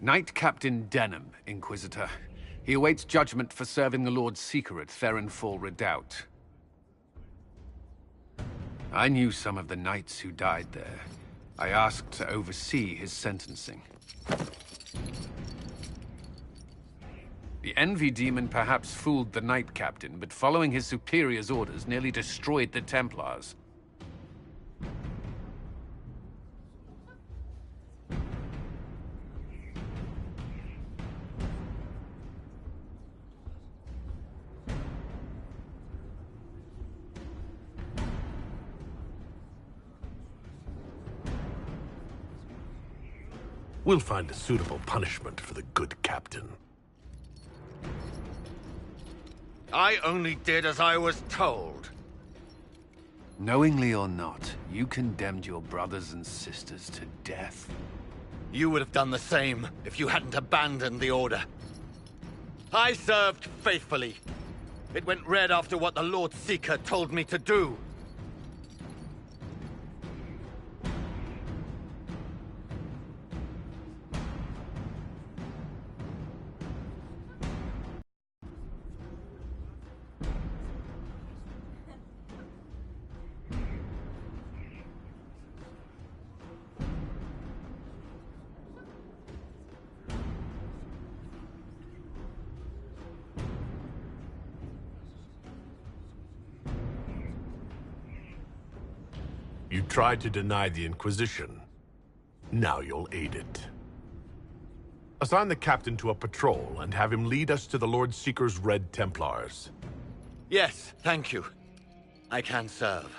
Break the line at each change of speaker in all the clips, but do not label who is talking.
Knight Captain Denham, Inquisitor. He awaits judgment for serving the Lord Seeker at Therenfall Redoubt. I knew some of the knights who died there. I asked to oversee his sentencing. The Envy Demon perhaps fooled the Knight Captain, but following his superior's orders nearly destroyed the Templars.
We'll find a suitable punishment for the good captain.
I only did as I was told.
Knowingly or not, you condemned your brothers and sisters to death.
You would have done the same if you hadn't abandoned the Order. I served faithfully. It went red after what the Lord Seeker told me to do.
You tried to deny the Inquisition. Now you'll aid it. Assign the captain to a patrol and have him lead us to the Lord Seeker's Red Templars.
Yes, thank you. I can serve.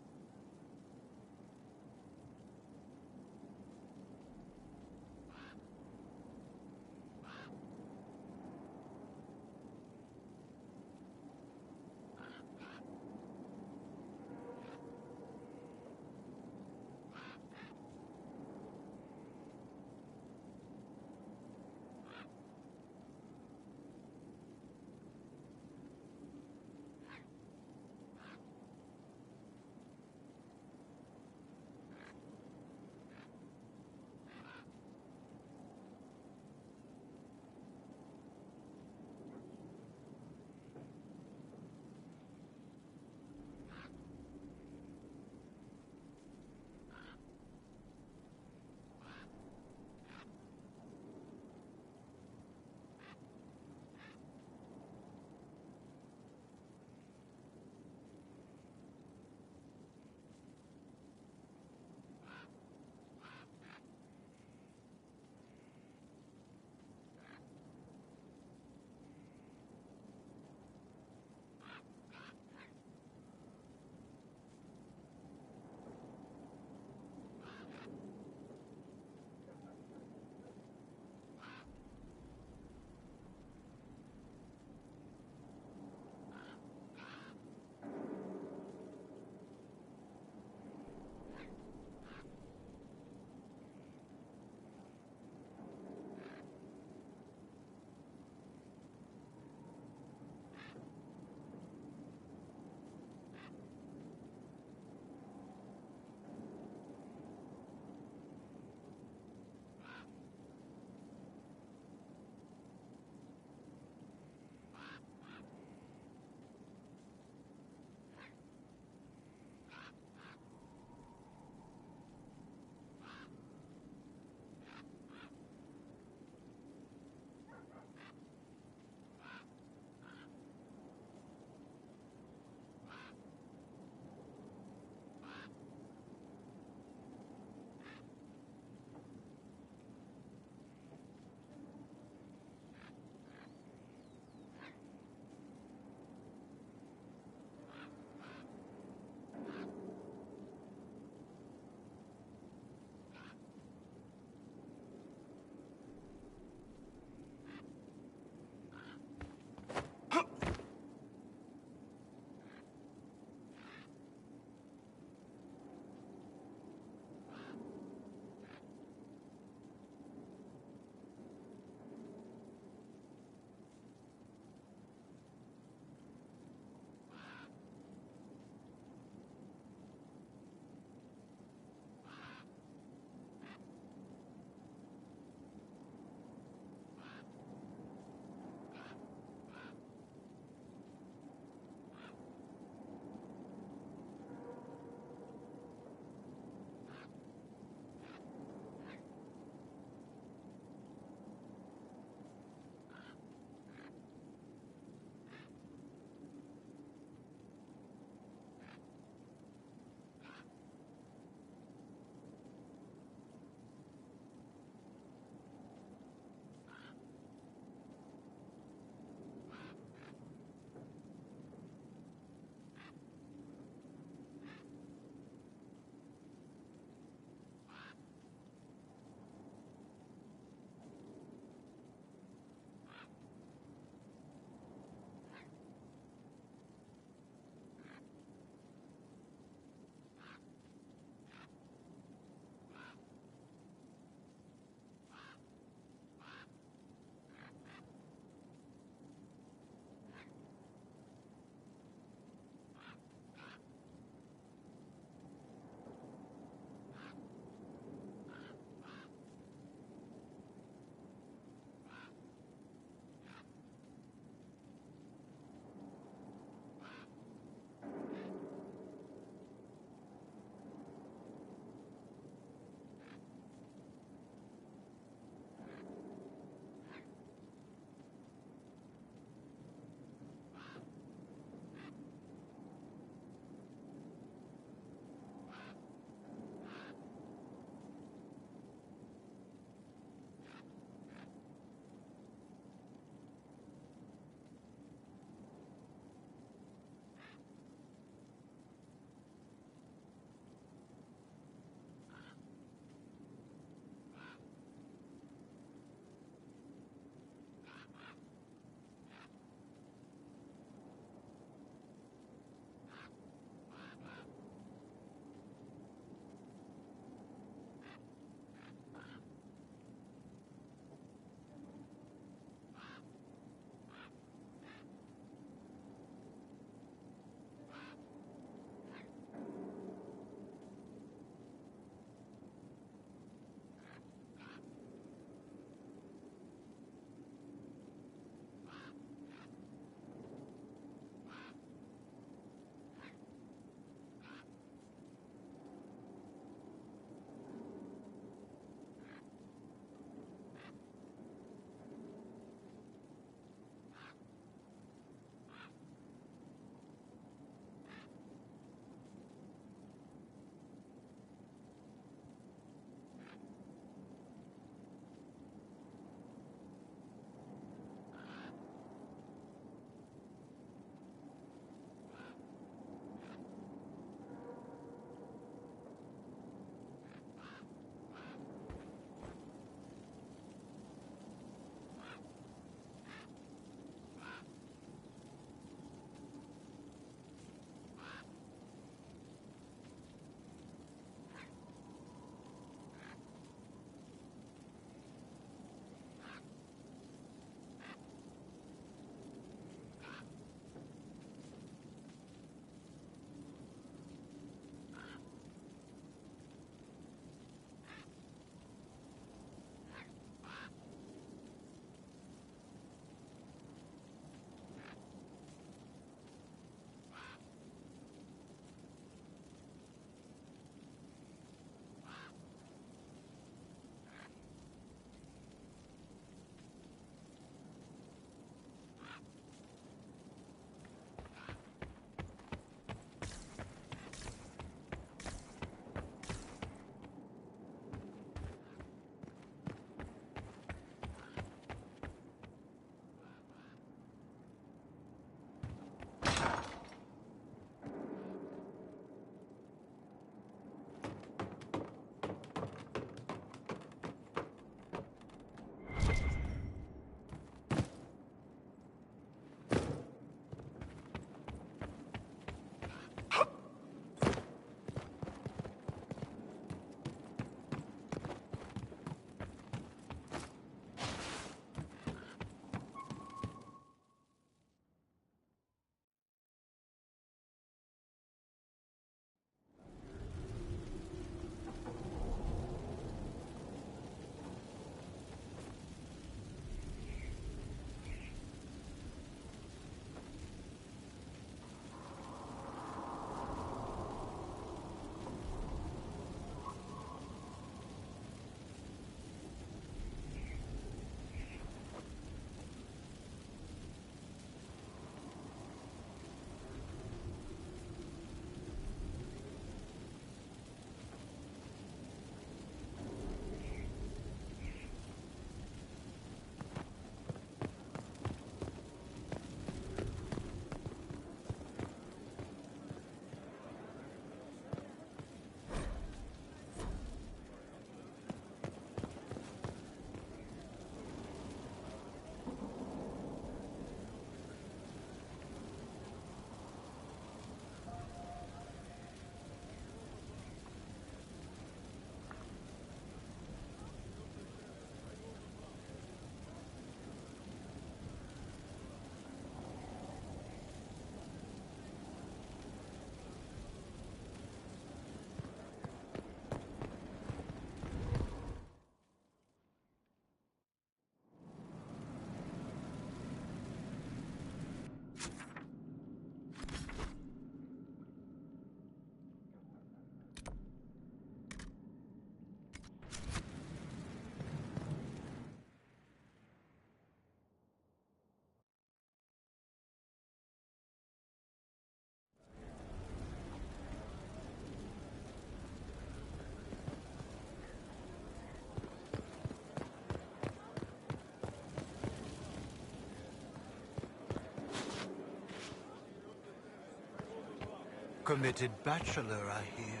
committed bachelor, I hear.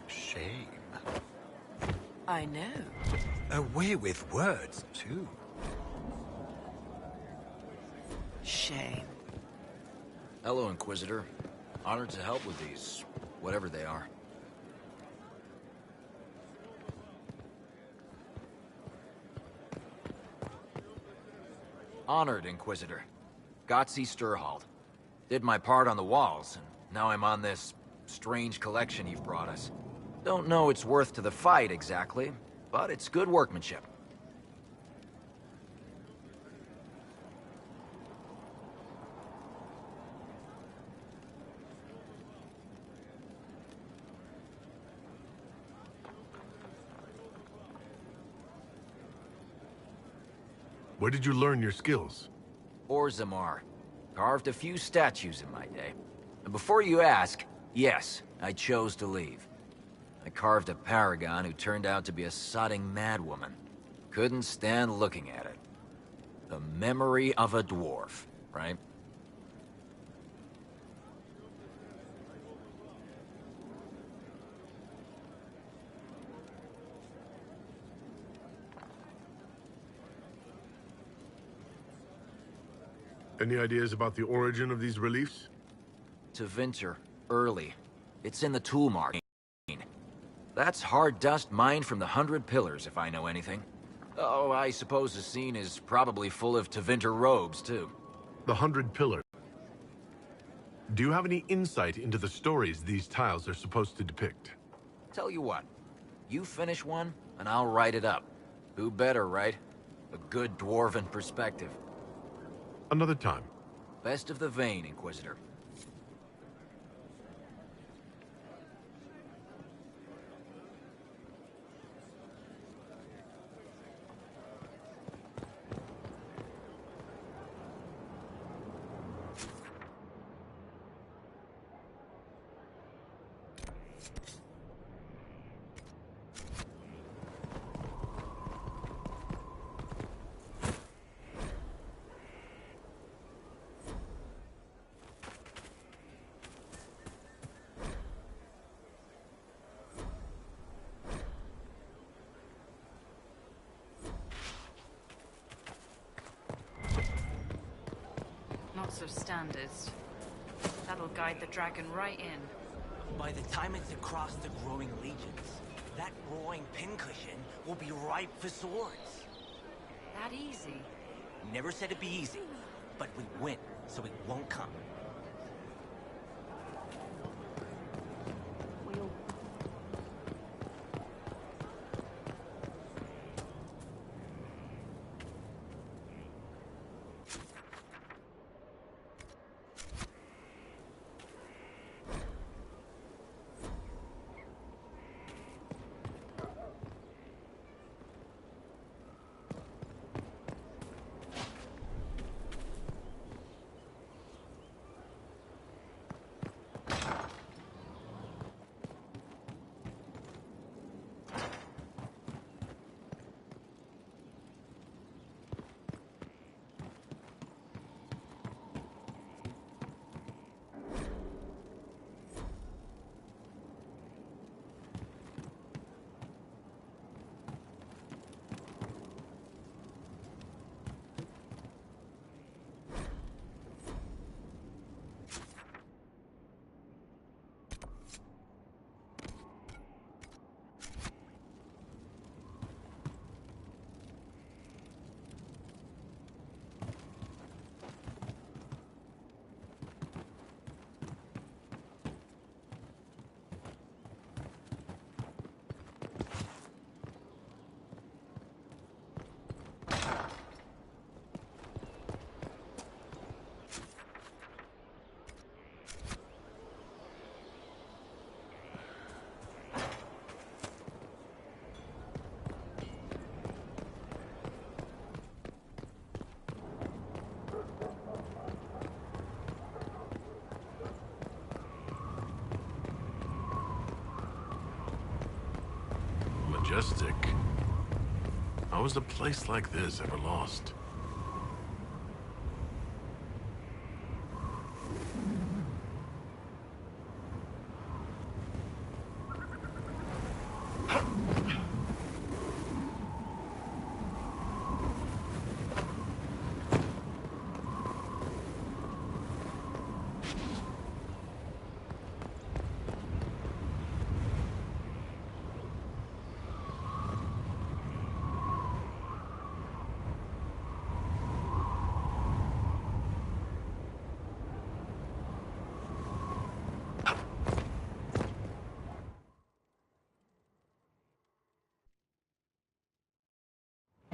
Shame.
I know.
A way with words, too.
Shame.
Hello, Inquisitor. Honored to help with these, whatever they are. Honored, Inquisitor. Gotzi Sturhald. Did my part on the walls, and now I'm on this strange collection you've brought us. Don't know its worth to the fight, exactly, but it's good workmanship.
Where did you learn your skills?
Orzammar. Carved a few statues in my day. And before you ask, yes, I chose to leave. I carved a paragon who turned out to be a sodding madwoman. Couldn't stand looking at it. The memory of a dwarf, right?
Any ideas about the origin of these reliefs?
Tevinter, early. It's in the tool mark. That's hard dust mined from the 100 Pillars, if I know anything. Oh, I suppose the scene is probably full of Tevinter robes, too.
The 100 Pillars. Do you have any insight into the stories these tiles are supposed to depict?
Tell you what, you finish one, and I'll write it up. Who better, right? A good dwarven perspective.
Another time.
Best of the vein, Inquisitor.
Lots of standards. That'll guide the dragon right in.
By the time it's across the growing legions, that roaring pincushion will be ripe for swords.
That easy?
Never said it'd be easy, but we win, so it won't come.
Majestic. How was a place like this ever lost?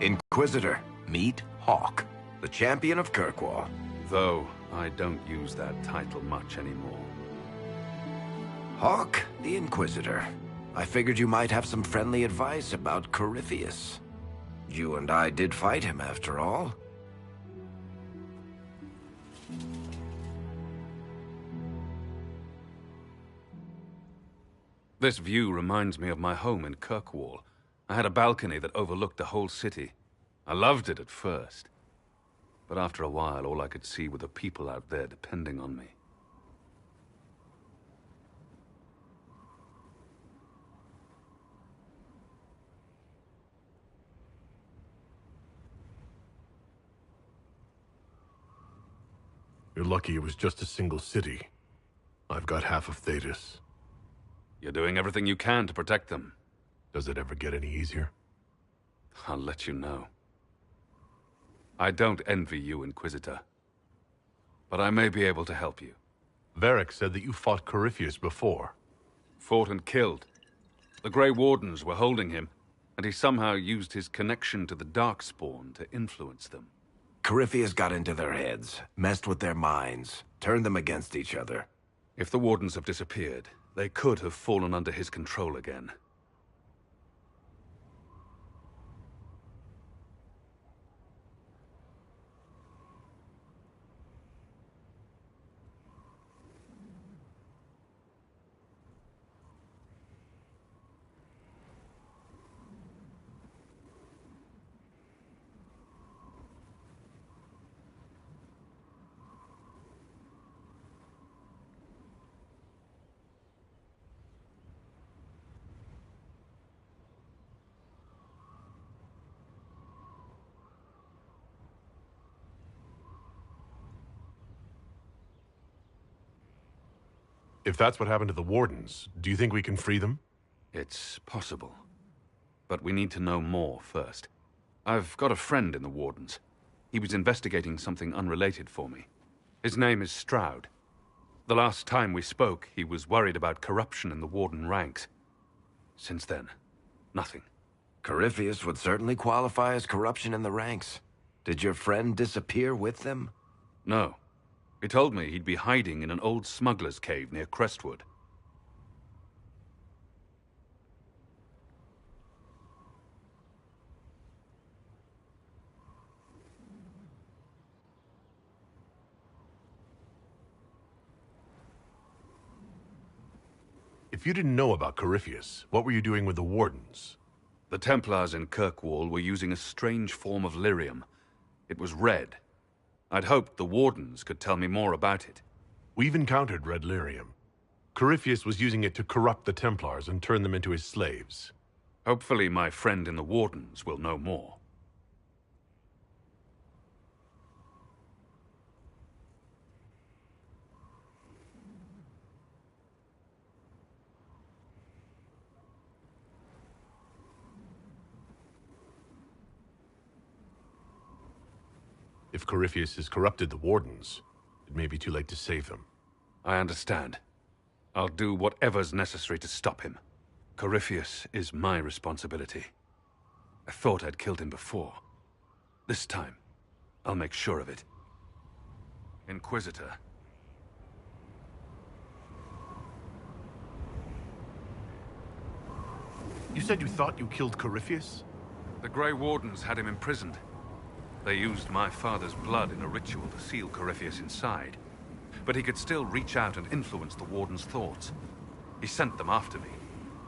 Inquisitor, meet Hawk, the champion of Kirkwall.
Though I don't use that title much anymore.
Hawk, the Inquisitor. I figured you might have some friendly advice about Corypheus. You and I did fight him, after all.
This view reminds me of my home in Kirkwall. I had a balcony that overlooked the whole city. I loved it at first. But after a while, all I could see were the people out there depending on me.
You're lucky it was just a single city. I've got half of Thetis.
You're doing everything you can to protect them.
Does it ever get any easier?
I'll let you know. I don't envy you, Inquisitor. But I may be able to help you.
Varric said that you fought Corypheus before.
Fought and killed. The Grey Wardens were holding him, and he somehow used his connection to the Darkspawn to influence them.
Corypheus got into their heads, messed with their minds, turned them against each other.
If the Wardens have disappeared, they could have fallen under his control again.
If that's what happened to the Wardens, do you think we can free them?
It's possible. But we need to know more first. I've got a friend in the Wardens. He was investigating something unrelated for me. His name is Stroud. The last time we spoke, he was worried about corruption in the Warden ranks. Since then, nothing.
Corypheus would certainly qualify as corruption in the ranks. Did your friend disappear with them?
No. He told me he'd be hiding in an old smuggler's cave near Crestwood.
If you didn't know about Corypheus, what were you doing with the Wardens?
The Templars in Kirkwall were using a strange form of lyrium. It was red. I'd hoped the Wardens could tell me more about it.
We've encountered red lyrium. Corypheus was using it to corrupt the Templars and turn them into his slaves.
Hopefully my friend in the Wardens will know more.
If Corypheus has corrupted the Wardens, it may be too late to save them.
I understand. I'll do whatever's necessary to stop him. Corypheus is my responsibility. I thought I'd killed him before. This time, I'll make sure of it. Inquisitor.
You said you thought you killed Corypheus?
The Grey Wardens had him imprisoned. They used my father's blood in a ritual to seal Corypheus inside. But he could still reach out and influence the Warden's thoughts. He sent them after me.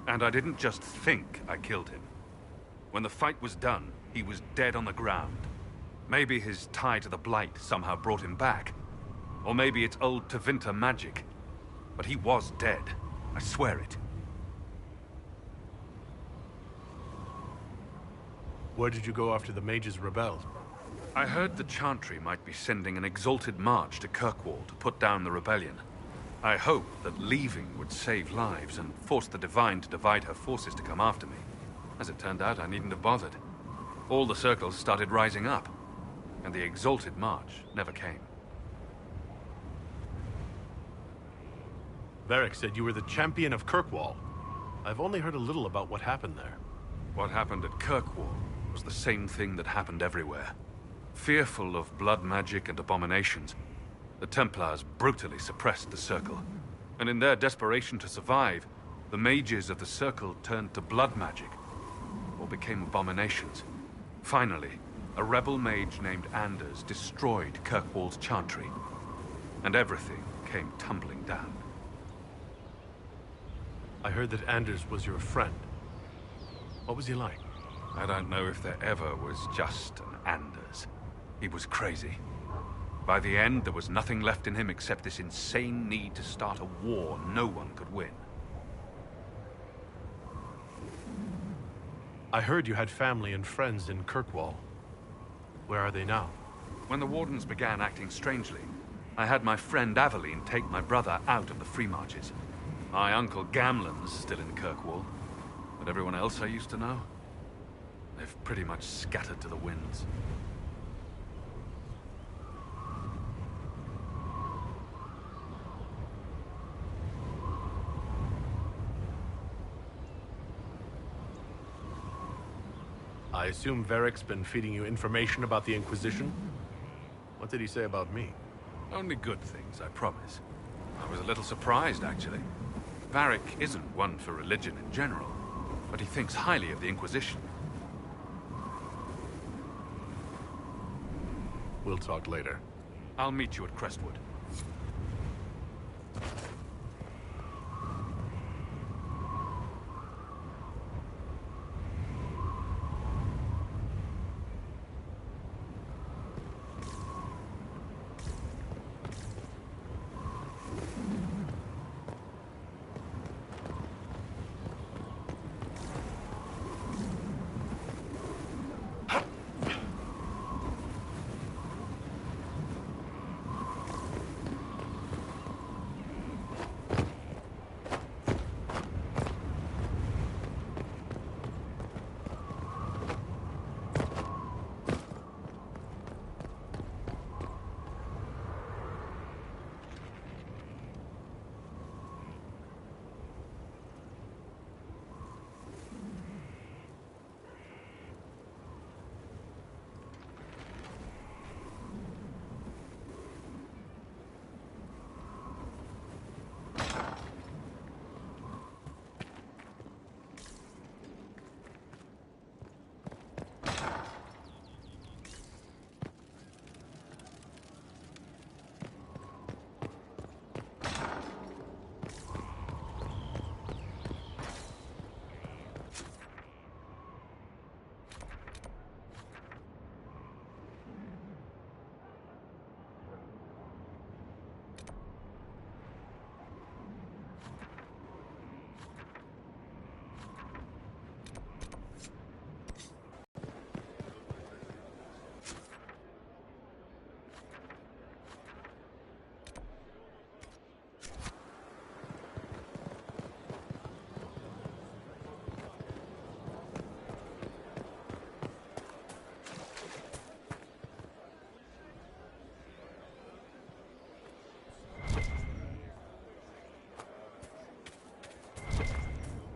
And I didn't just think I killed him. When the fight was done, he was dead on the ground. Maybe his tie to the Blight somehow brought him back. Or maybe it's old Tevinter magic. But he was dead. I swear it.
Where did you go after the mages rebelled?
I heard the Chantry might be sending an exalted march to Kirkwall to put down the rebellion. I hoped that leaving would save lives and force the Divine to divide her forces to come after me. As it turned out, I needn't have bothered. All the circles started rising up, and the exalted march never came.
Varric said you were the champion of Kirkwall. I've only heard a little about what happened there.
What happened at Kirkwall? was the same thing that happened everywhere. Fearful of blood magic and abominations, the Templars brutally suppressed the Circle. And in their desperation to survive, the mages of the Circle turned to blood magic, or became abominations. Finally, a rebel mage named Anders destroyed Kirkwall's chantry, and everything came tumbling down.
I heard that Anders was your friend. What was he like?
I don't know if there ever was just an Anders. He was crazy. By the end, there was nothing left in him except this insane need to start a war no one could win.
I heard you had family and friends in Kirkwall. Where are they now?
When the Wardens began acting strangely, I had my friend Aveline take my brother out of the Free Marches. My uncle Gamlen's still in Kirkwall, but everyone else I used to know, they've pretty much scattered to the winds.
I assume Varric's been feeding you information about the Inquisition? What did he say about me?
Only good things, I promise. I was a little surprised, actually. Varric isn't one for religion in general, but he thinks highly of the Inquisition.
We'll talk later.
I'll meet you at Crestwood.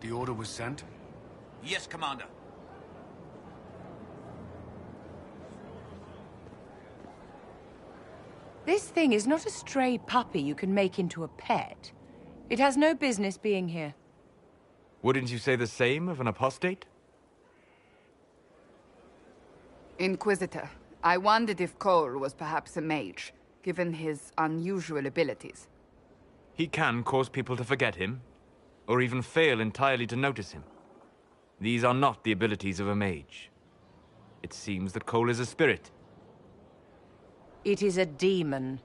The order was sent?
Yes, Commander.
This thing is not a stray puppy you can make into a pet. It has no business being here.
Wouldn't you say the same of an apostate?
Inquisitor, I wondered if Cole was perhaps a mage, given his unusual abilities.
He can cause people to forget him, or even fail entirely to notice him. These are not the abilities of a mage. It seems that Cole is a spirit.
It is a demon.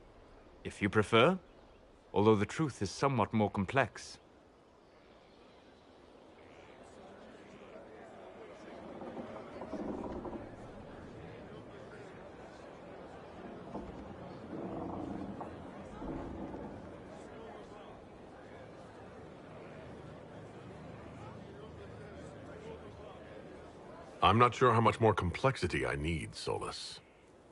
If you prefer, although the truth is somewhat more complex.
I'm not sure how much more complexity I need, Solus.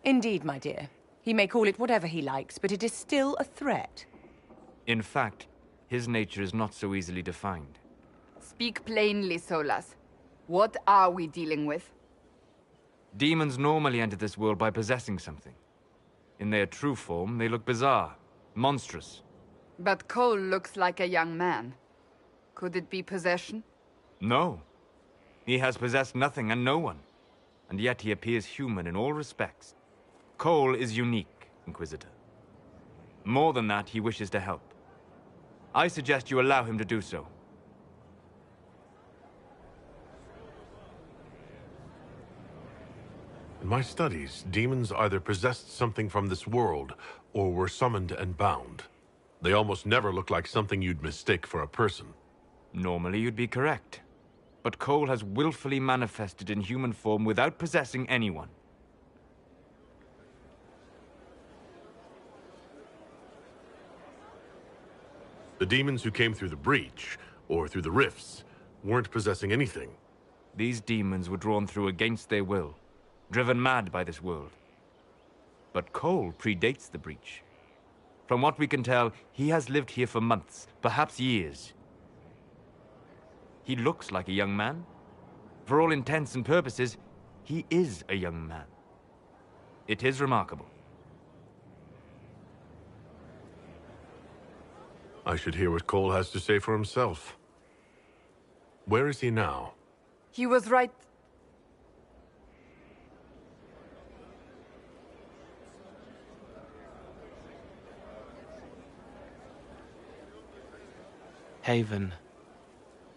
Indeed, my dear. He may call it whatever he likes, but it is still a threat.
In fact, his nature is not so easily defined.
Speak plainly, Solas. What are we dealing with?
Demons normally enter this world by possessing something. In their true form, they look bizarre, monstrous.
But Cole looks like a young man. Could it be possession?
No. He has possessed nothing and no one. And yet he appears human in all respects. Cole is unique, Inquisitor. More than that, he wishes to help. I suggest you allow him to do so.
In my studies, demons either possessed something from this world, or were summoned and bound. They almost never look like something you'd mistake for a person.
Normally you'd be correct. But Cole has willfully manifested in human form without possessing anyone.
The demons who came through the breach, or through the rifts, weren't possessing anything.
These demons were drawn through against their will, driven mad by this world. But Cole predates the breach. From what we can tell, he has lived here for months, perhaps years. He looks like a young man. For all intents and purposes, he is a young man. It is remarkable.
I should hear what Cole has to say for himself. Where is he now?
He was right.
Haven.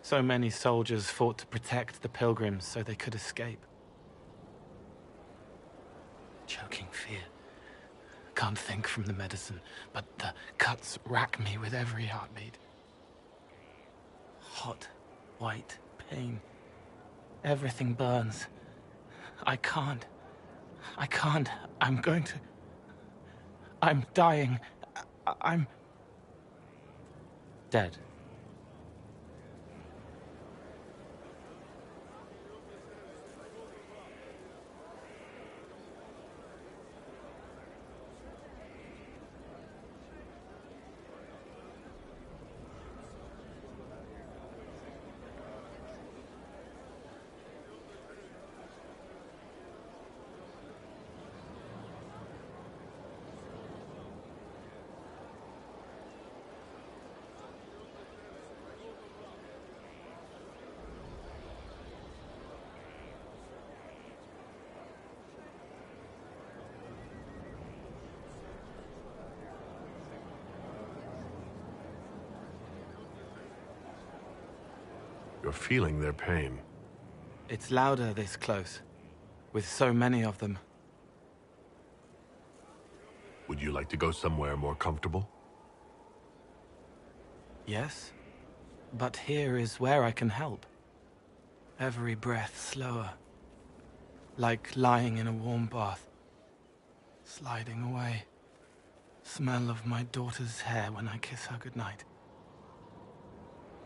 So many soldiers fought to protect the pilgrims so they could escape. Choking fear. Can't think from the medicine, but the cuts rack me with every heartbeat. Hot, white pain. Everything burns. I can't. I'm going to... I'm dying. I'm... dead.
You're feeling their pain.
It's louder this close, with so many of them.
Would you like to go somewhere more comfortable?
Yes, but here is where I can help. Every breath slower, like lying in a warm bath, sliding away. Smell of my daughter's hair when I kiss her goodnight.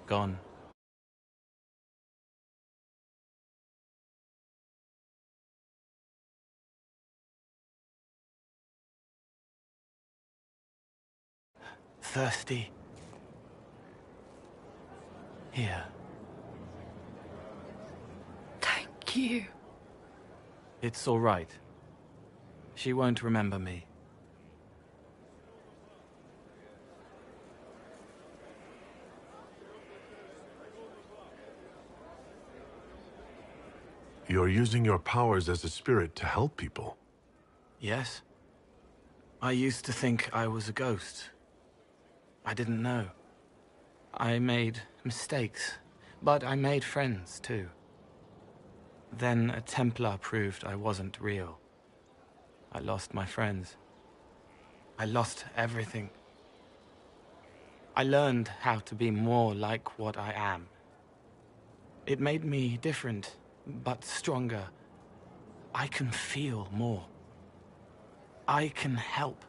Gone. Thirsty. Here.
Thank you.
It's all right. She won't remember me.
You're using your powers as a spirit to help people.
Yes. I used to think I was a ghost. I didn't know. I made mistakes, but I made friends too. Then a Templar proved I wasn't real. I lost my friends. I lost everything. I learned how to be more like what I am. It made me different, but stronger. I can feel more. I can help.